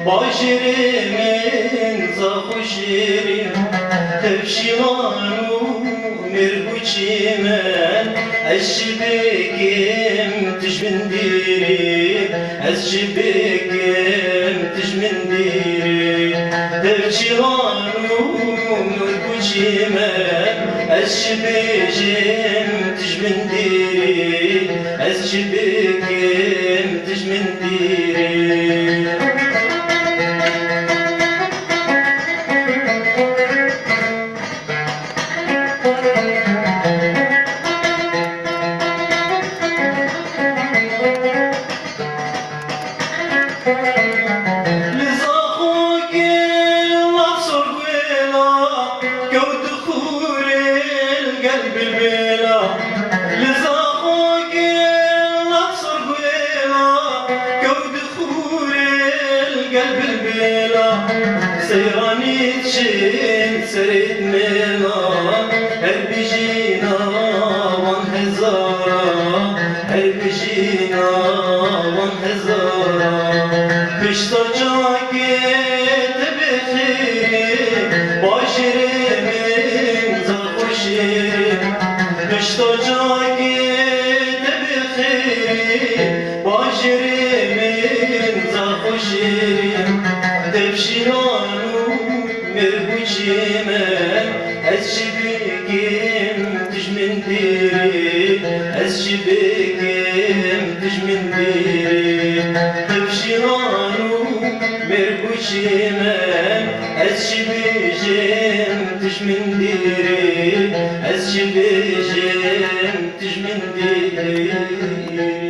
باجرمن زخوشيرين تفشيلانو مربوچي من أشبكم تجمنديري أشبكم تجمنديري تفشيلانو مربوچي من أشبكم تجمنديري أشبكم تجمنديري سيراني تشين سريد منا هربجينا وان هزارا هربجينا وان هزارا بشتا جاكيت بخير باشرين زخوشير بشتا جاكيت بخير باشرين زخوشير تفشيلانو مربوچي من أشبكم تجمنديري أشبكم تجمنديري تفشيلانو مربوچي من أشبكم تجمنديري أشبكم تجمنديري